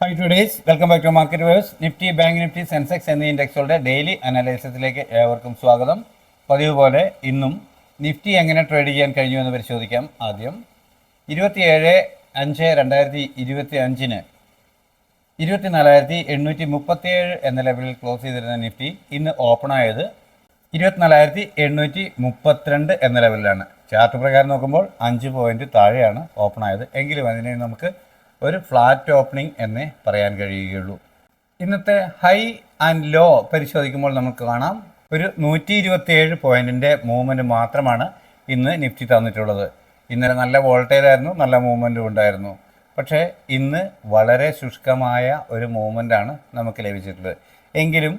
Hi today's welcome back to market verse. Nifty, bank Nifty, Sensex എന്നീ ഇൻഡെക്സുകളുടെ daily അനാലിസിസിലേക്ക് ഏവർക്കും സ്വാഗതം. പതിവ് പോലെ ഇന്നും നിഫ്റ്റി എങ്ങനെ ട്രേഡ് ചെയ്യാൻ കഴിഞ്ഞു എന്ന് പരിശോധിക്കാം. ആദ്യം 27/5/2025 24,837 എന്ന ലെവലിൽ ക്ലോസ് ചെയ്തിരുന്ന നിഫ്റ്റി ഇന്ന് ഓപ്പൺ ആയത് 24,832 എന്ന ലെവലിലാണ്. ചാർട്ട് പ്രകാരം നോക്കുമ്പോൾ 5 പോയിന്റ് താഴെയാണ് ഓപ്പൺ ആയത്. എങ്കിലും അതിനെ നമുക്ക് ഒരു ഫ്ലാറ്റ് ഓപ്പണിംഗ് എന്നേ പറയാൻ കഴിയുകയുള്ളൂ. ഇന്നത്തെ ഹൈ ആൻഡ് ലോ പരിശോധിക്കുമ്പോൾ നമുക്ക് കാണാം ഒരു 127 പോയിന്റിൻ്റെ മൂവ്മെൻറ്റ് മാത്രമാണ് ഇന്ന് നിഫ്റ്റി തന്നിട്ടുള്ളത്. ഇന്നലെ നല്ല വോൾട്ടൈലായിരുന്നു, നല്ല മൂവ്മെൻറ്റും ഉണ്ടായിരുന്നു. പക്ഷേ ഇന്ന് വളരെ ശുഷ്കമായ ഒരു മൂവ്മെൻറ്റാണ് നമുക്ക് ലഭിച്ചിട്ടുള്ളത്. എങ്കിലും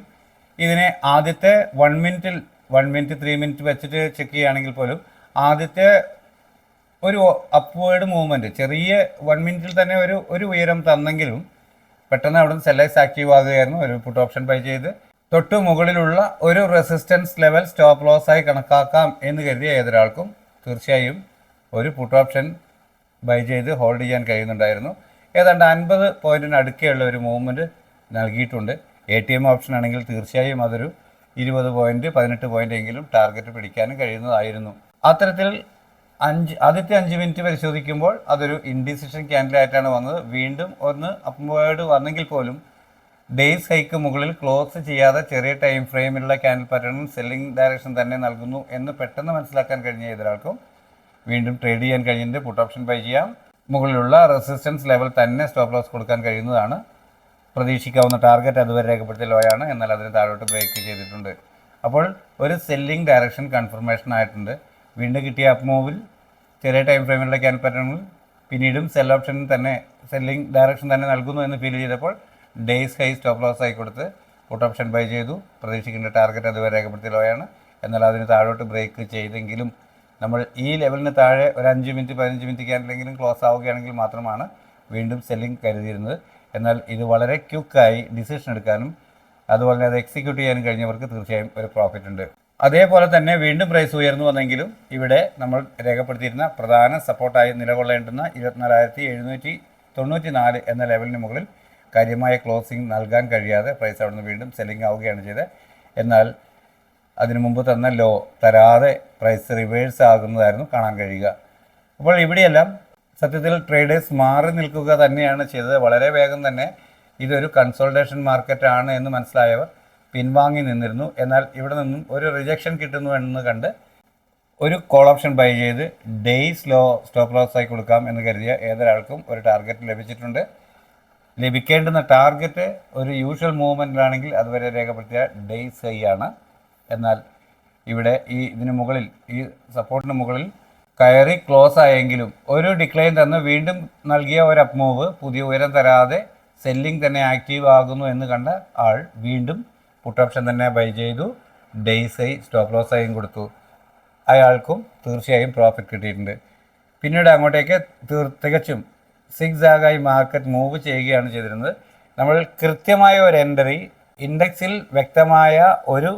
ഇതിനെ ആദ്യത്തെ 1 മിനിറ്റിൽ 1 മിനിറ്റ് 3 മിനിറ്റ് വെച്ചിട്ട് ചെക്ക് ചെയ്യുകയാണെങ്കിൽ പോലും ആദ്യത്തെ ഒരു അപ്വേർഡ് മൂവ്മെൻറ്റ് ചെറിയ 1 മിനിറ്റിൽ തന്നെ ഒരു ഉയരം തന്നെങ്കിലും പെട്ടെന്ന് അവിടെ നിന്ന് സെല്ലൈസ് ആക്റ്റീവ് ആകുകയായിരുന്നു. ഒരു പുട്ട് ഓപ്ഷൻ ബൈ ചെയ്ത് തൊട്ട് മുകളിലുള്ള ഒരു റെസിസ്റ്റൻസ് ലെവൽ സ്റ്റോപ്പ് ലോസ് ആയി കണക്കാക്കാം എന്ന് കരുതിയ ഏതൊരാൾക്കും തീർച്ചയായും ഒരു പുട്ട് ഓപ്ഷൻ ബൈ ചെയ്ത് ഹോൾഡ് ചെയ്യാൻ കഴിയുന്നുണ്ടായിരുന്നു. ഏതാണ്ട് 50 പോയിന്റിന് അടുക്കെയുള്ള ഒരു മൂവ്മെൻറ്റ് നൽകിയിട്ടുണ്ട്. ATM ഓപ്ഷൻ ആണെങ്കിൽ തീർച്ചയായും അതൊരു 20 പോയിന്റ് 18 പോയിന്റ് എങ്കിലും ടാർഗറ്റ് പിടിക്കാനും കഴിയുന്നതായിരുന്നു. അത്തരത്തിൽ ആദ്യത്തെ 5 മിനിറ്റ് പരിശോധിക്കുമ്പോൾ അതൊരു ഇൻഡിസിഷൻ ക്യാൻഡിലായിട്ടാണ് വന്നത്. വീണ്ടും ഒന്ന് അപ്വേർഡ് വന്നെങ്കിൽ പോലും ഡേയ്സ് ഹൈക്ക് മുകളിൽ ക്ലോസ് ചെയ്യാതെ ചെറിയ ടൈം ഫ്രെയിമിലുള്ള ക്യാൻഡിൽ പാറ്റേണും സെല്ലിംഗ് ഡയറക്ഷൻ തന്നെ നൽകുന്നു എന്ന് പെട്ടെന്ന് മനസ്സിലാക്കാൻ കഴിഞ്ഞ ഏതൊരാൾക്കും വീണ്ടും ട്രേഡ് ചെയ്യാൻ കഴിയുന്നുണ്ട്. പുട്ട് ഓപ്ഷൻ ബൈ ചെയ്യാം. മുകളിലുള്ള റെസിസ്റ്റൻസ് ലെവൽ തന്നെ സ്റ്റോപ്പ് ലോസ് കൊടുക്കാൻ കഴിയുന്നതാണ്. പ്രതീക്ഷിക്കാവുന്ന ടാർഗറ്റ് അതുവരെ രേഖപ്പെടുത്തിയ ലോയാണ്, എന്നാൽ അതിന് താഴോട്ട് ബ്രേക്ക് ചെയ്തിട്ടുണ്ട്. അപ്പോൾ ഒരു സെല്ലിംഗ് ഡയറക്ഷൻ കൺഫർമേഷൻ ആയിട്ടുണ്ട്. വീണ്ടും കിട്ടിയ അപ്പ് മൂവിൽ ചെറിയ ടൈം ഫ്രെയിമിലുള്ള ക്യാൻഡിൽ പാറ്റേണുകൾ പിന്നീടും സെൽ ഓപ്ഷൻ തന്നെ സെല്ലിംഗ് ഡയറക്ഷൻ തന്നെ നൽകുന്നു എന്ന് ഫീൽ ചെയ്തപ്പോൾ ഡേയ്സ് ഹൈ സ്റ്റോപ്പ് ലോസ് ആയി കൊടുത്ത് പുട്ട് ഓപ്ഷൻ ബൈ ചെയ്തു. പ്രതീക്ഷിക്കേണ്ട ടാർഗറ്റ് അതുവരെ രേഖപ്പെടുത്തിയ ലോയാണ്, എന്നാൽ അതിന് താഴോട്ട് ബ്രേക്ക് ചെയ്തെങ്കിലും നമ്മൾ ഈ ലെവലിന് താഴെ ഒരു 5 മിനിറ്റ് 15 മിനിറ്റ് ക്യാൻഡിലെങ്കിലും ക്ലോസ് ആവുകയാണെങ്കിൽ മാത്രമാണ് വീണ്ടും സെല്ലിംഗ് കരുതിയിരുന്നത്. എന്നാൽ ഇത് വളരെ ക്വിക്കായി ഡിസിഷൻ എടുക്കാനും അതുപോലെ തന്നെ അത് എക്സിക്യൂട്ട് ചെയ്യാനും കഴിഞ്ഞവർക്ക് തീർച്ചയായും ഒരു പ്രോഫിറ്റ് ഉണ്ട്. അതേപോലെ തന്നെ വീണ്ടും പ്രൈസ് ഉയർന്നു വന്നെങ്കിലും ഇവിടെ നമ്മൾ രേഖപ്പെടുത്തിയിരുന്ന പ്രധാന സപ്പോർട്ടായി നിലകൊള്ളേണ്ടുന്ന 24,794 എന്ന ലെവലിന് മുകളിൽ കാര്യമായ ക്ലോസിംഗ് നൽകാൻ കഴിയാതെ പ്രൈസ് അവിടുന്ന് വീണ്ടും സെല്ലിംഗ് ആവുകയാണ് ചെയ്തത്. എന്നാൽ അതിനു മുമ്പ് തന്ന ലോ തരാതെ പ്രൈസ് റിവേഴ്സ് ആകുന്നതായിരുന്നു കാണാൻ കഴിയുക. അപ്പോൾ ഇവിടെയെല്ലാം സത്യത്തിൽ ട്രേഡേഴ്സ് മാറി നിൽക്കുക തന്നെയാണ് ചെയ്തത്. വളരെ വേഗം തന്നെ ഇതൊരു കൺസോൾട്ടേഷൻ മാർക്കറ്റാണ് എന്ന് മനസ്സിലായവർ പിൻവാങ്ങി നിന്നിരുന്നു. എന്നാൽ ഇവിടെ നിന്നും ഒരു റിജക്ഷൻ കിട്ടുന്നു എന്ന് കണ്ട് ഒരു കോൾ ഓപ്ഷൻ ബൈ ചെയ്ത് ഡേയ്സ് ലോ സ്റ്റോപ്പ് ലോസ് ആയി കൊടുക്കാം എന്ന് കരുതിയ ഏതൊരാൾക്കും ഒരു ടാർഗറ്റ് ലഭിച്ചിട്ടുണ്ട്. ലഭിക്കേണ്ടുന്ന ടാർഗറ്റ് ഒരു യൂഷ്വൽ മൂവ്മെൻറ്റിലാണെങ്കിൽ അതുവരെ രേഖപ്പെടുത്തിയ ഡേയ്സ് ഹൈ ആണ്. എന്നാൽ ഇവിടെ ഇതിന് മുകളിൽ ഈ സപ്പോർട്ടിന് മുകളിൽ കയറി ക്ലോസ് ആയെങ്കിലും ഒരു ഡിക്ലൈൻ തന്ന് വീണ്ടും നൽകിയ ഒരു അപ്പ് മൂവ് പുതിയ ഉയരം തരാതെ സെല്ലിംഗ് തന്നെ ആക്റ്റീവ് ആകുന്നു എന്ന് കണ്ട ആൾ വീണ്ടും പുട്ട് ഓപ്ഷൻ തന്നെ ബൈ ചെയ്തു. ഡേയ്സ് ഹൈ സ്റ്റോപ്പ് ലോസ് ആയും കൊടുത്തു. അയാൾക്കും തീർച്ചയായും പ്രോഫിറ്റ് കിട്ടിയിട്ടുണ്ട്. പിന്നീട് അങ്ങോട്ടേക്ക് തികച്ചും സിഗ്സാഗായി മാർക്കറ്റ് മൂവ് ചെയ്യുകയാണ് ചെയ്തിരുന്നത്. നമ്മൾ കൃത്യമായ ഒരു എൻട്രി ഇൻഡെക്സിൽ വ്യക്തമായ ഒരു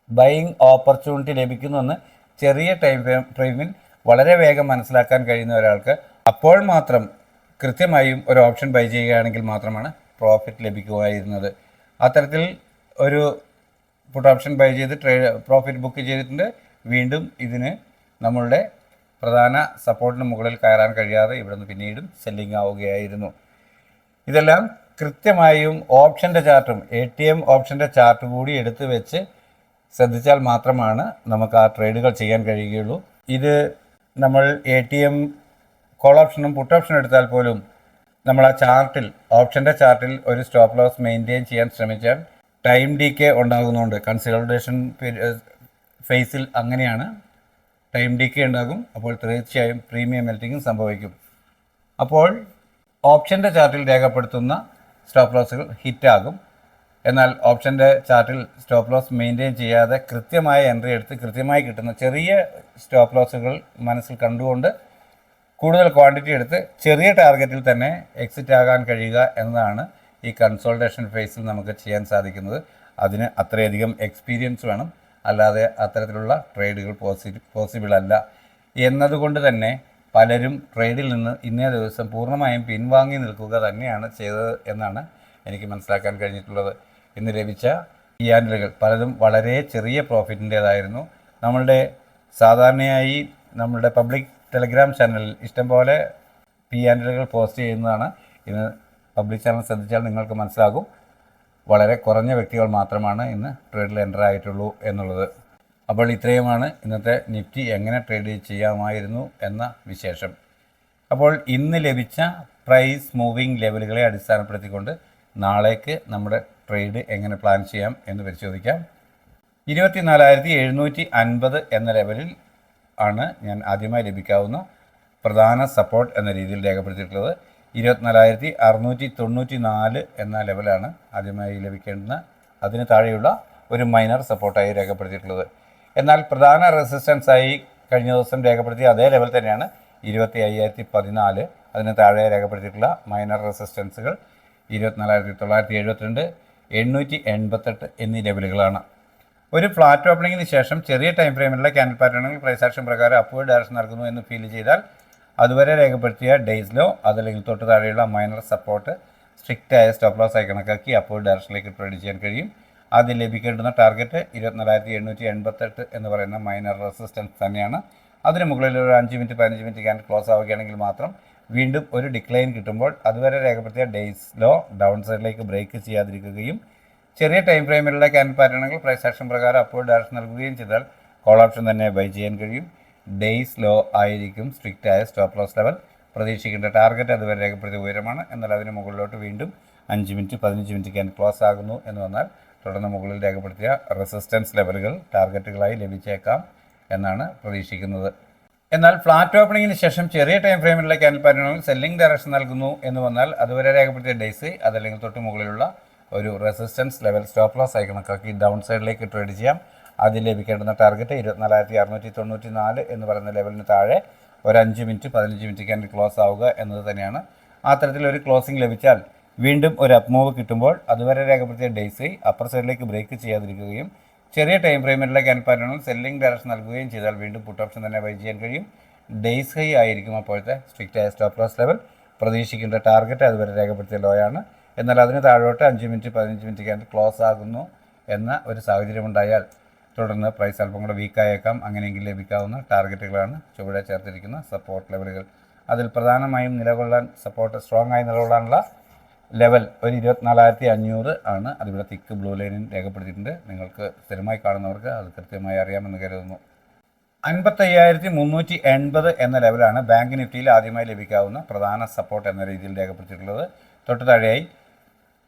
ബൈയിങ് ഓപ്പർച്യൂണിറ്റി ലഭിക്കുന്നുവെന്ന് ചെറിയ ടൈം ഫ്രെയിമിൽ വളരെ വേഗം മനസ്സിലാക്കാൻ കഴിയുന്ന ഒരാൾക്ക് അപ്പോൾ മാത്രം കൃത്യമായും ഒരു ഓപ്ഷൻ ബൈ ചെയ്യുകയാണെങ്കിൽ മാത്രമാണ് പ്രോഫിറ്റ് ലഭിക്കുമായിരുന്നത്. അത്തരത്തിൽ ഒരു പുട്ട് ഓപ്ഷൻ ബൈ ചെയ്ത് പ്രോഫിറ്റ് ബുക്ക് ചെയ്തിട്ടുണ്ട്. വീണ്ടും ഇതിന് നമ്മളുടെ പ്രധാന സപ്പോർട്ടിന് മുകളിൽ കയറാൻ കഴിയാതെ ഇവിടെ നിന്ന് പിന്നീടും സെല്ലിംഗ് ആവുകയായിരുന്നു. ഇതെല്ലാം കൃത്യമായും ഓപ്ഷൻ്റെ ചാർട്ടും ATM ഓപ്ഷൻ്റെ ചാർട്ട് കൂടി എടുത്ത് വെച്ച് ശ്രദ്ധിച്ചാൽ മാത്രമാണ് നമുക്ക് ആ ട്രേഡുകൾ ചെയ്യാൻ കഴിയുകയുള്ളൂ. ഇത് നമ്മൾ ATM കോൾ ഓപ്ഷനും പുട്ട് ഓപ്ഷനും എടുത്താൽ പോലും നമ്മൾ ആ ചാർട്ടിൽ ഓപ്ഷൻ്റെ ചാർട്ടിൽ ഒരു സ്റ്റോപ്പ് ലോസ് മെയിൻറ്റെയിൻ ചെയ്യാൻ ശ്രമിച്ചാൽ ടൈം ഡീക്കേ ഉണ്ടാകുന്നുണ്ട്. കൺസോളിഡേഷൻ ഫേസിൽ അങ്ങനെയാണ്, ടൈം ഡീക്കേ ഉണ്ടാകും. അപ്പോൾ തീർച്ചയായും പ്രീമിയം മെൽറ്റിങ്ങും സംഭവിക്കും. അപ്പോൾ ഓപ്ഷൻ്റെ ചാർട്ടിൽ രേഖപ്പെടുത്തുന്ന സ്റ്റോപ്പ് ലോസുകൾ ഹിറ്റാകും. എന്നാൽ ഓപ്ഷൻ്റെ ചാർട്ടിൽ സ്റ്റോപ്പ് ലോസ് മെയിൻറ്റെയിൻ ചെയ്യാതെ കൃത്യമായ എൻട്രി എടുത്ത് കൃത്യമായി കിട്ടുന്ന ചെറിയ സ്റ്റോപ്പ് ലോസുകൾ മനസ്സിൽ കണ്ടുകൊണ്ട് കൂടുതൽ ക്വാണ്ടിറ്റി എടുത്ത് ചെറിയ ടാർഗറ്റിൽ തന്നെ എക്സിറ്റ് ആകാൻ കഴിയുക എന്നതാണ് ഈ കൺസോൾട്ടേഷൻ ഫേസിൽ നമുക്ക് ചെയ്യാൻ സാധിക്കുന്നത്. അതിന് അത്രയധികം എക്സ്പീരിയൻസ് വേണം, അല്ലാതെ അത്തരത്തിലുള്ള ട്രേഡുകൾ പോസിബിൾ അല്ല. എന്നതുകൊണ്ട് തന്നെ പലരും ട്രേഡിൽ നിന്ന് ഇന്നേ ദിവസം പൂർണ്ണമായും പിൻവാങ്ങി നിൽക്കുക തന്നെയാണ് ചെയ്തത് എന്നാണ് എനിക്ക് മനസ്സിലാക്കാൻ കഴിഞ്ഞിട്ടുള്ളത്. ഇന്ന് ലഭിച്ച ഈ ക്യാൻഡിലുകൾ പലതും വളരെ ചെറിയ പ്രോഫിറ്റിൻ്റേതായിരുന്നു. നമ്മളുടെ സാധാരണയായി നമ്മളുടെ പബ്ലിക് ടെലഗ്രാം ചാനലിൽ ഇഷ്ടംപോലെ പി ക്യാൻഡിലുകൾ പോസ്റ്റ് ചെയ്യുന്നതാണ്. ഇന്ന് പബ്ലിക് ചാനൽ ശ്രദ്ധിച്ചാൽ നിങ്ങൾക്ക് മനസ്സിലാകും വളരെ കുറഞ്ഞ വ്യക്തികൾ മാത്രമാണ് ഇന്ന് ട്രേഡിൽ എൻ്റർ ആയിട്ടുള്ളൂ എന്നുള്ളത്. അപ്പോൾ ഇത്രയുമാണ് ഇന്നത്തെ നിഫ്റ്റി എങ്ങനെ ട്രേഡ് ചെയ്യാമായിരുന്നു എന്ന വിശേഷം. അപ്പോൾ ഇന്ന് ലഭിച്ച പ്രൈസ് മൂവിംഗ് ലെവലുകളെ അടിസ്ഥാനപ്പെടുത്തിക്കൊണ്ട് നാളേക്ക് നമ്മുടെ ട്രേഡ് എങ്ങനെ പ്ലാൻ ചെയ്യാം എന്ന് പരിശോധിക്കാം. 24,750 എന്ന ലെവലിൽ ആണ് ഞാൻ ആദ്യമായി ലഭിക്കാവുന്ന പ്രധാന സപ്പോർട്ട് എന്ന രീതിയിൽ രേഖപ്പെടുത്തിയിട്ടുള്ളത്. 24,694 എന്ന ലെവലാണ് ആദ്യമായി ലഭിക്കേണ്ടുന്ന അതിന് താഴെയുള്ള ഒരു മൈനർ സപ്പോർട്ടായി രേഖപ്പെടുത്തിയിട്ടുള്ളത്. എന്നാൽ പ്രധാന റെസിസ്റ്റൻസായി കഴിഞ്ഞ ദിവസം രേഖപ്പെടുത്തിയ അതേ ലെവൽ തന്നെയാണ് 25,014. അതിന് താഴെ രേഖപ്പെടുത്തിയിട്ടുള്ള മൈനർ റെസിസ്റ്റൻസുകൾ 24,972, 888 എന്നീ ലെവലുകളാണ്. ഒരു ഫ്ലാറ്റ് ഓപ്പണിങ്ങിന് ശേഷം ചെറിയ ടൈം ഫ്രെയിമിലുള്ള ക്യാൻഡിൽ പാറ്റേണുകൾ പ്രൈസ് ആക്ഷൻ പ്രകാരം അപ്വേർഡ് ഡയറക്ഷൻ നൽകുന്നു എന്ന് ഫീൽ ചെയ്താൽ അതുവരെ രേഖപ്പെടുത്തിയ ഡേയ്സ് ലോ അതല്ലെങ്കിൽ തൊട്ട് താഴെയുള്ള മൈനർ സപ്പോർട്ട് സ്ട്രിക്റ്റായ സ്റ്റോപ്പ് ലോസ് ആയി കണക്കാക്കി അപ്വേർഡ് ഡയറക്ഷനിലേക്ക് ട്രേഡ് ചെയ്യാൻ കഴിയും. ആദ്യം ലഭിക്കേണ്ടുന്ന ടാർഗറ്റ് 24,888 എന്ന് പറയുന്ന മൈനർ റെസിസ്റ്റൻസ് തന്നെയാണ്. അതിന് മുകളിൽ ഒരു 5 മിനിറ്റ് 15 മിനിറ്റ് ക്യാൻഡിൽ ക്ലോസ് ആവുകയാണെങ്കിൽ മാത്രം വീണ്ടും ഒരു ഡിക്ലൈൻ കിട്ടുമ്പോൾ അതുവരെ രേഖപ്പെടുത്തിയ ഡേയ്സ് ലോ ഡൗൺ സൈഡിലേക്ക് ബ്രേക്ക് ചെയ്യാതിരിക്കുകയും ചെറിയ ടൈം ഫ്രെയിമിലുള്ള ക്യാൻഡിൽ പാറ്റേണുകൾ പ്രൈസ് ആക്ഷൻ പ്രകാരം അപ്വേർഡ് ഡയറക്ഷൻ നൽകുകയും ചെയ്താൽ കോൾ ഓപ്ഷൻ തന്നെ ബൈ ചെയ്യാൻ കഴിയും. ഡേയ്സ് ലോ ആയിരിക്കും സ്ട്രിക്റ്റായ സ്റ്റോപ്പ് ലോസ് ലെവൽ. പ്രതീക്ഷിക്കേണ്ട ടാർഗറ്റ് അതുവരെ രേഖപ്പെടുത്തിയ ഉയരമാണ്. എന്നാൽ അതിന് മുകളിലോട്ട് വീണ്ടും 5 മിനിറ്റ് 15 മിനിറ്റ് ക്യാൻഡിൽ ക്ലോസ് ആകുന്നു എന്ന് വന്നാൽ തുടർന്ന് മുകളിൽ രേഖപ്പെടുത്തിയ റെസിസ്റ്റൻസ് ലെവലുകൾ ടാർഗറ്റുകളായി ലഭിച്ചേക്കാം എന്നാണ് പ്രതീക്ഷിക്കുന്നത്. എന്നാൽ ഫ്ലാറ്റ് ഓപ്പണിങ്ങിന് ശേഷം ചെറിയ ടൈം ഫ്രെയിമിലുള്ള ക്യാൻഡിൽ പാറ്റേണുകൾ സെല്ലിംഗ് ഡയറക്ഷൻ നൽകുന്നു എന്ന് വന്നാൽ അതുവരെ രേഖപ്പെടുത്തിയ ഡേയ്സ് അതല്ലെങ്കിൽ തൊട്ട് മുകളിലുള്ള ഒരു റെസിസ്റ്റൻസ് ലെവൽ സ്റ്റോപ്പ് ലോസ് ആയി കണക്കാക്കി ഡൗൺ സൈഡിലേക്ക് ട്രേഡ് ചെയ്യാം. ആദ്യം ലഭിക്കേണ്ടുന്ന ടാർഗറ്റ് 24,694 എന്ന് പറയുന്ന ലെവലിന് താഴെ ഒരു 5 മിനിറ്റ് 15 മിനിറ്റ് ക്യാൻഡിൽ ക്ലോസ് ആവുക എന്നത് തന്നെയാണ്. ആ തരത്തിലൊരു ക്ലോസിംഗ് ലഭിച്ചാൽ വീണ്ടും ഒരു അപ്പ് മൂവ് കിട്ടുമ്പോൾ അതുവരെ രേഖപ്പെടുത്തിയ ഡേയ്സ് അപ്പർ സൈഡിലേക്ക് ബ്രേക്ക് ചെയ്യാതിരിക്കുകയും ചെറിയ ടൈം ഫ്രെയിമിലുള്ള ക്യാൻഡിൽ പാറ്റേണുകൾ സെല്ലിംഗ് ഡയറക്ഷൻ നൽകുകയും ചെയ്താൽ വീണ്ടും പുട്ട് ഓപ്ഷൻ തന്നെ ബൈ ചെയ്യാൻ കഴിയും. ഡേയ്സ് ഹൈ ആയിരിക്കും അപ്പോഴത്തെ സ്ട്രിക്റ്റായ സ്റ്റോപ്പ് ലോസ് ലെവൽ. പ്രതീക്ഷിക്കേണ്ട ടാർഗറ്റ് അതുവരെ രേഖപ്പെടുത്തിയ ലോയാണ്. എന്നാൽ അതിന് താഴോട്ട് 5 മിനിറ്റ് 15 മിനിറ്റ് ക്യാൻഡിൽ ക്ലോസ് ആകുന്നു എന്ന ഒരു സാഹചര്യമുണ്ടായാൽ തുടർന്ന് പ്രൈസ് അല്പം കൂടെ വീക്കായേക്കാം. അങ്ങനെയെങ്കിൽ ലഭിക്കാവുന്ന ടാർഗറ്റുകളാണ് ചുവടെ ചേർത്തിരിക്കുന്ന സപ്പോർട്ട് ലെവലുകൾ. അതിൽ പ്രധാനമായും നിലകൊള്ളാൻ സപ്പോർട്ട് സ്ട്രോങ് ആയി നിലകൊള്ളാനുള്ള ലെവൽ ഒരു 24,500 ആണ്. അതിവിടെ തിക്ക് ബ്ലൂ ലൈനിൽ രേഖപ്പെടുത്തിയിട്ടുണ്ട്. നിങ്ങൾക്ക് സ്ഥിരമായി കാണുന്നവർക്ക് അത് കൃത്യമായി അറിയാമെന്ന് കരുതുന്നു. 55,380 എന്ന ലെവലാണ് ബാങ്ക് നിഫ്റ്റിയിൽ ആദ്യമായി ലഭിക്കാവുന്ന പ്രധാന സപ്പോർട്ട് എന്ന രീതിയിൽ രേഖപ്പെടുത്തിയിട്ടുള്ളത്. തൊട്ട് താഴെയായി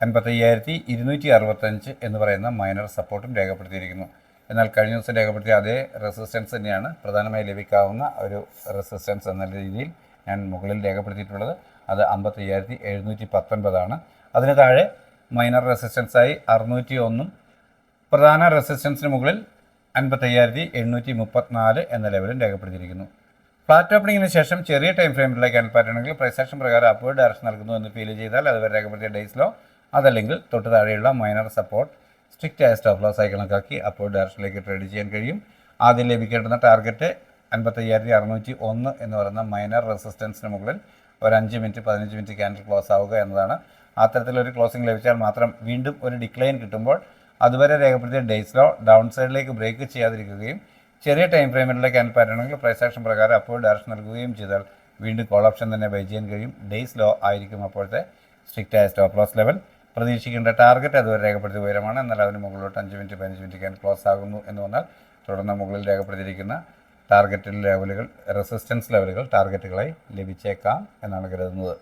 55,265 എന്ന് പറയുന്ന മൈനർ സപ്പോർട്ടും രേഖപ്പെടുത്തിയിരിക്കുന്നു. എന്നാൽ കഴിഞ്ഞ ദിവസം രേഖപ്പെടുത്തിയ അതേ റെസിസ്റ്റൻസ് തന്നെയാണ് പ്രധാനമായി ലഭിക്കാവുന്ന ഒരു റെസിസ്റ്റൻസ് എന്ന രീതിയിൽ ഞാൻ മുകളിൽ രേഖപ്പെടുത്തിയിട്ടുള്ളത്. അത് 55,719 ആണ്. അതിന് താഴെ മൈനർ റെസിസ്റ്റൻസായി 601 പ്രധാന റെസിസ്റ്റൻസിന് മുകളിൽ 55,834 എന്ന ലെവലും രേഖപ്പെടുത്തിയിരിക്കുന്നു. ഫ്ലാറ്റ് ഓപ്പണിങ്ങിന് ശേഷം ചെറിയ ടൈം ഫ്രെയിമിലുള്ള ക്യാൻഡിൽ പാറ്റേണുകൾ പ്രൈസ് ആക്ഷൻ പ്രകാരം അപ്വേർഡ് ഡയറക്ഷൻ നൽകുന്നു എന്ന് ഫീൽ ചെയ്താൽ അതുവരെ രേഖപ്പെടുത്തിയ ഡേയ്സ് ലോ അതല്ലെങ്കിൽ തൊട്ട് താഴെയുള്ള മൈനർ സപ്പോർട്ട് സ്ട്രിക്റ്റായ സ്റ്റോപ്പ് ലോസ് ആയി കണക്കാക്കി അപ്വേർഡ് ഡയറക്ഷനിലേക്ക് ട്രേഡ് ചെയ്യാൻ കഴിയും. ആദ്യം ലഭിക്കേണ്ടുന്ന ടാർഗറ്റ് 55,601 എന്ന് പറയുന്ന മൈനർ റെസിസ്റ്റൻസിന് മുകളിൽ ഒരു 5 മിനിറ്റ് 15 മിനിറ്റ് ക്യാൻഡിൽ ക്ലോസ് ആവുക എന്നതാണ്. അത്തരത്തിലൊരു ക്ലോസിംഗ് ലഭിച്ചാൽ മാത്രം വീണ്ടും ഒരു ഡിക്ലൈൻ കിട്ടുമ്പോൾ അതുവരെ രേഖപ്പെടുത്തിയ ഡേയ്സ് ലോ ഡൗൺ സൈഡിലേക്ക് ബ്രേക്ക് ചെയ്യാതിരിക്കുകയും ചെറിയ ടൈം ഫ്രെയിമിലുള്ള ക്യാൻഡിൽ പാറ്റേണുകൾ പ്രൈസ് ആക്ഷൻ പ്രകാരം അപ്വേർഡ് ഡയറക്ഷൻ നൽകുകയും ചെയ്താൽ വീണ്ടും കോൾ ഓപ്ഷൻ തന്നെ ബൈ ചെയ്യാൻ കഴിയും. ഡേയ്സ് ലോ ആയിരിക്കും അപ്പോഴത്തെ സ്ട്രിക്റ്റായ സ്റ്റോപ്പ് ലോസ് ലെവൽ. പ്രതീക്ഷിക്കേണ്ട ടാർഗറ്റ് അതുവരെ രേഖപ്പെടുത്തിയ ഉയരമാണ്. എന്നാൽ അതിന് മുകളിലോട്ട് 5 മിനിറ്റ് 15 മിനിറ്റ് ക്യാൻഡിൽ ക്ലോസ് ആകുന്നു എന്ന് വന്നാൽ തുടർന്ന് മുകളിൽ രേഖപ്പെടുത്തിയിരിക്കുന്ന ടാർഗറ്റ് ലെവലുകൾ റെസിസ്റ്റൻസ് ലെവലുകൾ ടാർഗറ്റുകളായി ലഭിച്ചേക്കാം എന്നാണ് കരുതുന്നത്.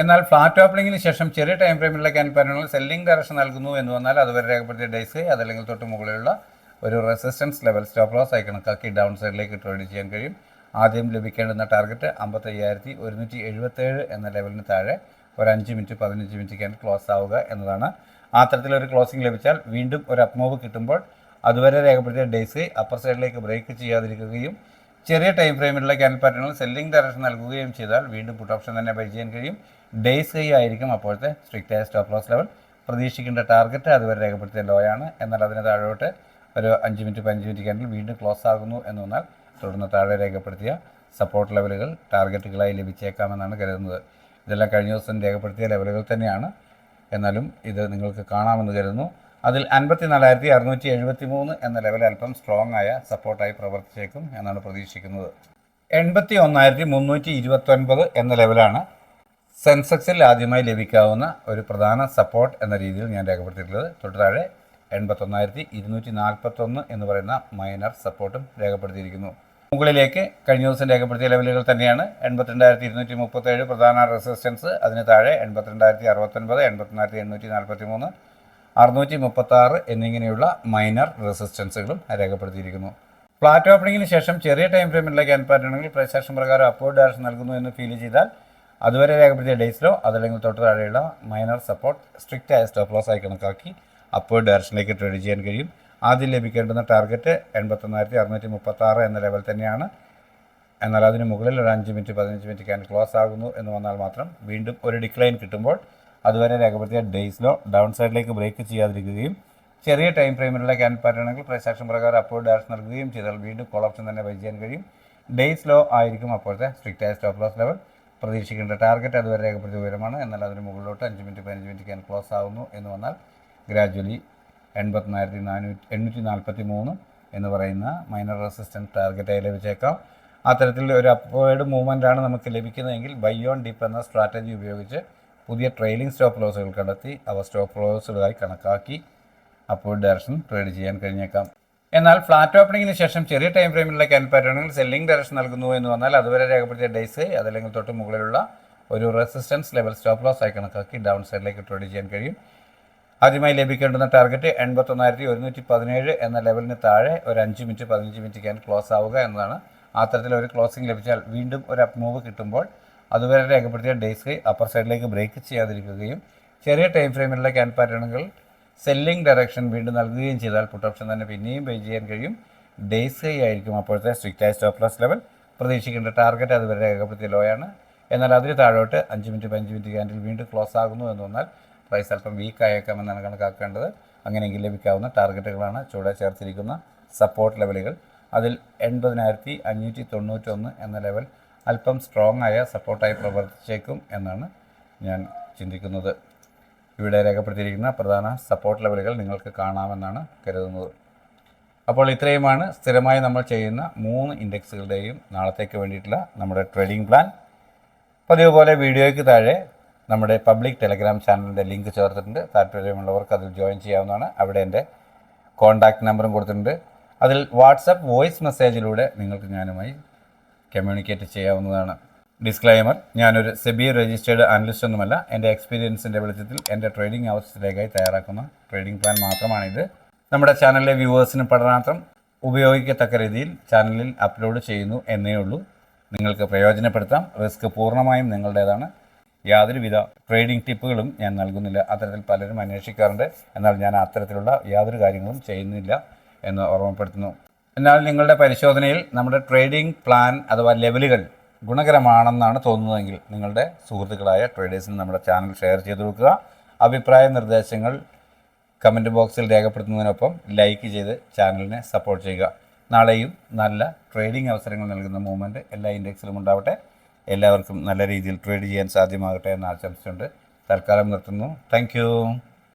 എന്നാൽ ഫ്ലാറ്റ് ഓപ്പണിങ്ങിന് ശേഷം ചെറിയ ടൈം ഫ്രെയിമിലുള്ള ക്യാൻഡിൽ പാറ്റേണുകൾ സെല്ലിംഗ് ഡയറക്ഷൻ നൽകുന്നു എന്ന് വന്നാൽ അതുവരെ രേഖപ്പെടുത്തിയ ഡേയ്സ് അതല്ലെങ്കിൽ തൊട്ട് മുകളിലുള്ള ഒരു റെസിസ്റ്റൻസ് ലെവൽ സ്റ്റോപ്പ് ലോസ് ആയി കണക്കാക്കി ഡൗൺ സൈഡിലേക്ക് ട്രേഡ് ചെയ്യാൻ കഴിയും. ആദ്യം ലഭിക്കേണ്ടുന്ന ടാർഗറ്റ് 55,177 എന്ന ലെവലിന് താഴെ ഒരു 5 മിനിറ്റ് 15 മിനിറ്റ് ക്യാൻഡിൽ ക്ലോസ് ആവുക എന്നതാണ്. ആ തരത്തിലൊരു ക്ലോസിംഗ് ലഭിച്ചാൽ വീണ്ടും ഒരു അപ്പ് മൂവ് കിട്ടുമ്പോൾ അതുവരെ രേഖപ്പെടുത്തിയ ഡേയ്സ് അപ്പർ സൈഡിലേക്ക് ബ്രേക്ക് ചെയ്യാതിരിക്കുകയും ചെറിയ ടൈം ഫ്രെയിമിലുള്ള ക്യാൻഡിൽ പാറ്റേണുകൾ സെല്ലിംഗ് ഡയറക്ഷൻ നൽകുകയും ചെയ്താൽ വീണ്ടും പുട്ട് ഓപ്ഷൻ തന്നെ ബൈ ചെയ്യാൻ കഴിയും. ഡേയ്സ് ഹൈ ആയിരിക്കും അപ്പോഴത്തെ സ്ട്രിക്റ്റായ സ്റ്റോപ്പ് ലോസ് ലെവൽ. പ്രതീക്ഷിക്കേണ്ട ടാർഗറ്റ് അതുവരെ രേഖപ്പെടുത്തിയ ലോയാണ്. എന്നാൽ അതിന് താഴോട്ട് ഒരു 5 മിനിറ്റ് 15 മിനിറ്റ് ക്യാൻഡിൽ വീണ്ടും ക്ലോസ് ആകുന്നു എന്ന് വന്നാൽ തുടർന്ന് താഴെ രേഖപ്പെടുത്തിയ സപ്പോർട്ട് ലെവലുകൾ ടാർഗറ്റുകളായി ലഭിച്ചേക്കാമെന്നാണ് കരുതുന്നത്. ഇതെല്ലാം കഴിഞ്ഞ ദിവസം രേഖപ്പെടുത്തിയ ലെവലുകൾ തന്നെയാണ്. എന്നാലും ഇത് നിങ്ങൾക്ക് കാണാമെന്ന് കരുതുന്നു. അതിൽ 54,673 എന്ന ലെവൽ അല്പം സ്ട്രോങ് ആയ സപ്പോർട്ടായി പ്രവർത്തിച്ചേക്കും എന്നാണ് പ്രതീക്ഷിക്കുന്നത്. 81,329 എന്ന ലെവലാണ് സെൻസെക്സിൽ ആദ്യമായി ലഭിക്കാവുന്ന ഒരു പ്രധാന സപ്പോർട്ട് എന്ന രീതിയിൽ ഞാൻ രേഖപ്പെടുത്തിയിട്ടുള്ളത്. തൊട്ട് താഴെ 81,241 എന്ന് പറയുന്ന മൈനർ സപ്പോർട്ടും രേഖപ്പെടുത്തിയിരിക്കുന്നു. മുകളിലേക്ക് കഴിഞ്ഞ ദിവസം രേഖപ്പെടുത്തിയ ലെവലുകൾ തന്നെയാണ്. 82,237 പ്രധാന റെസിസ്റ്റൻസ്, അതിന് താഴെ 82,069, 81,843, 636 എന്നിങ്ങനെയുള്ള മൈനർ റെസിസ്റ്റൻസുകളും രേഖപ്പെടുത്തിയിരിക്കുന്നു. ഫ്ലാറ്റ് ഓപ്പണിങ്ങിന് ശേഷം ചെറിയ ടൈം ഫ്രെയിമിലുള്ള ക്യാൻ പാറ്റേണുകൾ പ്രൈസ് ആക്ഷൻ പ്രകാരം അപ്വേർഡ് ഡയറക്ഷൻ നൽകുന്നു എന്ന് ഫീൽ ചെയ്താൽ അതുവരെ രേഖപ്പെടുത്തിയ ഡേയ്സിലോ അതല്ലെങ്കിൽ തൊട്ട് താഴെയുള്ള മൈനർ സപ്പോർട്ട് സ്ട്രിക്റ്റ് ആയ സ്റ്റോപ്പ് ലോസ് ആയി കണക്കാക്കി അപ്വേർഡ് ഡയറക്ഷനിലേക്ക് ട്രേഡ് ചെയ്യാൻ കഴിയും. ആദ്യം ലഭിക്കേണ്ടുന്ന ടാർഗറ്റ് 81,636 എന്ന ലെവൽ തന്നെയാണ്. എന്നാൽ അതിന് മുകളിൽ ഒരു 5 മിനിറ്റ് 15 മിനിറ്റ് ക്യാൻ ക്ലോസ് ആകുന്നു എന്ന് വന്നാൽ മാത്രം വീണ്ടും ഒരു ഡിക്ലൈൻ കിട്ടുമ്പോൾ അതുവരെ രേഖപ്പെടുത്തിയ ഡേയ്സിലോ ഡൗൺ സൈഡിലേക്ക് ബ്രേക്ക് ചെയ്യാതിരിക്കുകയും ചെറിയ ടൈം ഫ്രെയിമിലുള്ള ക്യാൻ പാറ്റേണുകൾ പ്രൈസ് ആക്ഷൻ പ്രകാരം അപ്വേർഡ് ഡയറക്ഷൻ നൽകുകയും ചെയ്താൽ വീണ്ടും കോൾ ഓപ്ഷൻ തന്നെ ബൈ ചെയ്യാൻ കഴിയും. ഡേയ്സിലോ ആയിരിക്കും അപ്പോഴത്തെ സ്ട്രിക്റ്റ് ആയ സ്റ്റോപ്പ് ലോസ് ലെവൽ. പ്രതീക്ഷിക്കേണ്ട ടാർഗറ്റ് അതുവരെ രേഖപ്പെടുത്തിയ ഉയരമാണ്. എന്നാൽ അതിന് മുകളിലോട്ട് 5 മിനിറ്റ് 15 മിനിറ്റ് ക്യാൻ ക്ലോസ് ആകുന്നു എന്ന് വന്നാൽ ഗ്രാജുവലി 81,843 എന്ന് പറയുന്ന മൈനർ റെസിസ്റ്റൻസ് ടാർഗറ്റായി ലഭിച്ചേക്കാം. അത്തരത്തിൽ ഒരു അപ്വേർഡ് മൂവ്മെൻറ്റാണ് നമുക്ക് ലഭിക്കുന്നതെങ്കിൽ ബൈ ഓൺ ഡിപ്പ് എന്ന സ്ട്രാറ്റജി ഉപയോഗിച്ച് പുതിയ ട്രെയിലിംഗ് സ്റ്റോപ്പ് ലോസുകൾ കണ്ടെത്തി അവ സ്റ്റോപ്പ് ലോസുകളായി കണക്കാക്കി അപ്വേർഡ് ഡയറക്ഷൻ ട്രേഡ് ചെയ്യാൻ കഴിഞ്ഞേക്കാം. എന്നാൽ ഫ്ലാറ്റ് ഓപ്പണിങ്ങിന് ശേഷം ചെറിയ ടൈം ഫ്രെയിമിലുള്ള ക്യാൻ പാറ്റേണുകൾ സെല്ലിംഗ് ഡയറക്ഷൻ നൽകുന്നു എന്ന് വന്നാൽ അതുവരെ രേഖപ്പെടുത്തിയ ഡേയ്സ് അതല്ലെങ്കിൽ തൊട്ട് മുകളിലുള്ള ഒരു റെസിസ്റ്റൻസ് ലെവൽ സ്റ്റോപ്പ് ലോസ് ആയി കണക്കാക്കി ഡൗൺ സൈഡിലേക്ക് ട്രേഡ് ചെയ്യാൻ കഴിയും. ആദ്യമായി ലഭിക്കേണ്ടുന്ന ടാർഗറ്റ് 81,117 എന്ന ലെവലിന് താഴെ ഒരു 5 മിനിറ്റ് 15 മിനിറ്റ് ക്യാൻ ക്ലോസ് ആവുക എന്നതാണ്. അത്തരത്തിൽ ഒരു ക്ലോസിംഗ് ലഭിച്ചാൽ വീണ്ടും ഒരു അപ്പ് മൂവ് കിട്ടുമ്പോൾ അതുവരെ രേഖപ്പെടുത്തിയ ഡേയ്സ് അപ്പർ സൈഡിലേക്ക് ബ്രേക്ക് ചെയ്യാതിരിക്കുകയും ചെറിയ ടൈം ഫ്രെയിമിലുള്ള ക്യാൻ പാറ്റേണുകൾ സെല്ലിംഗ് ഡയറക്ഷൻ വീണ്ടും നൽകുകയും ചെയ്താൽ പുട്ട് ഓപ്ഷൻ തന്നെ പിന്നെയും ബൈ ചെയ്യാൻ കഴിയും. ഡേയ്സ് ആയിരിക്കും അപ്പോഴത്തെ സ്ട്രിക്റ്റ് ആയ സ്റ്റോപ്പ് ലോസ് ലെവൽ. പ്രതീക്ഷിക്കേണ്ട ടാർഗറ്റ് അതുവരെ രേഖപ്പെടുത്തിയ ലോയാണ്. എന്നാൽ അതിന് താഴോട്ട് 5 മിനിറ്റ് 15 മിനിറ്റ് ക്യാൻഡിൽ വീണ്ടും ക്ലോസ് ആകുന്നു എന്ന് വന്നാൽ പ്രൈസ് അല്പം വീക്ക് ആയേക്കാമെന്നാണ് കണക്കാക്കേണ്ടത്. അങ്ങനെയെങ്കിൽ ലഭിക്കാവുന്ന ടാർഗറ്റുകളാണ് ചുവടെ ചേർത്തിരിക്കുന്ന സപ്പോർട്ട് ലെവലുകൾ. അതിൽ 80,591 എന്ന ലെവൽ അല്പം സ്ട്രോങ് ആയ സപ്പോർട്ടായി പ്രവർത്തിച്ചേക്കും എന്നാണ് ഞാൻ ചിന്തിക്കുന്നത്. ഇവിടെ രേഖപ്പെടുത്തിയിരിക്കുന്ന പ്രധാന സപ്പോർട്ട് ലെവലുകൾ നിങ്ങൾക്ക് കാണാമെന്നാണ് കരുതുന്നത്. അപ്പോൾ ഇത്രയുമാണ് സ്ഥിരമായി നമ്മൾ ചെയ്യുന്ന 3 ഇൻഡെക്സുകളുടെയും നാളത്തേക്ക് വേണ്ടിയിട്ടുള്ള നമ്മുടെ ട്രേഡിംഗ് പ്ലാൻ. പതിവ് പോലെ വീഡിയോയ്ക്ക് താഴെ നമ്മുടെ പബ്ലിക് ടെലഗ്രാം ചാനലിൻ്റെ ലിങ്ക് ചേർത്തിട്ടുണ്ട്. താല്പര്യമുള്ളവർക്ക് അതിൽ ജോയിൻ ചെയ്യാവുന്നതാണ്. അവിടെ എൻ്റെ കോൺടാക്റ്റ് നമ്പറും കൊടുത്തിട്ടുണ്ട്. അതിൽ വാട്സപ്പ് വോയിസ് മെസ്സേജിലൂടെ നിങ്ങൾക്ക് ഞാനുമായി കമ്മ്യൂണിക്കേറ്റ് ചെയ്യാവുന്നതാണ്. ഡിസ്ക്ലൈമർ: ഞാനൊരു സെബി രജിസ്റ്റേർഡ് അനലിസ്റ്റ് ഒന്നുമല്ല. എൻ്റെ എക്സ്പീരിയൻസിൻ്റെ വെളിച്ചത്തിൽ എൻ്റെ ട്രേഡിംഗ് ആവശ്യത്തിലേക്കായി തയ്യാറാക്കുന്ന ട്രേഡിംഗ് പ്ലാൻ മാത്രമാണിത്. നമ്മുടെ ചാനലിലെ വ്യൂവേഴ്സിന് പഠനാർത്ഥം ഉപയോഗിക്കത്തക്ക രീതിയിൽ ചാനലിൽ അപ്ലോഡ് ചെയ്യുന്നു എന്നേ ഉള്ളൂ. നിങ്ങൾക്ക് പ്രയോജനപ്പെടുത്താം. റിസ്ക് പൂർണ്ണമായും നിങ്ങളുടേതാണ്. യാതൊരുവിധ ട്രേഡിംഗ് ടിപ്പുകളും ഞാൻ നൽകുന്നില്ല. അത്തരത്തിൽ പലരും അന്വേഷിക്കാറുണ്ട്. എന്നാൽ ഞാൻ അത്തരത്തിലുള്ള യാതൊരു കാര്യങ്ങളും ചെയ്യുന്നില്ല എന്ന് ഓർമ്മപ്പെടുത്തുന്നു. എന്നാൽ നിങ്ങളുടെ പരിശോധനയിൽ നമ്മുടെ ട്രേഡിംഗ് പ്ലാൻ അഥവാ ലെവലുകൾ ഗുണകരമാണെന്നാണ് തോന്നുന്നതെങ്കിൽ നിങ്ങളുടെ സുഹൃത്തുക്കളായ ട്രേഡേഴ്സിന് നമ്മുടെ ചാനൽ ഷെയർ ചെയ്ത് കൊടുക്കുക. അഭിപ്രായ നിർദ്ദേശങ്ങൾ കമൻറ്റ് ബോക്സിൽ രേഖപ്പെടുത്തുന്നതിനൊപ്പം ലൈക്ക് ചെയ്ത് ചാനലിനെ സപ്പോർട്ട് ചെയ്യുക. നാളെയും നല്ല ട്രേഡിംഗ് അവസരങ്ങൾ നൽകുന്ന മൂവ്മെൻറ്റ് എല്ലാ ഇൻഡെക്സിലും ഉണ്ടാവട്ടെ. എല്ലാവർക്കും നല്ല രീതിയിൽ ട്രേഡ് ചെയ്യാൻ സാധ്യമാകട്ടെ എന്ന് ആശംസിച്ചുകൊണ്ട് തൽക്കാലം നിർത്തുന്നു. താങ്ക്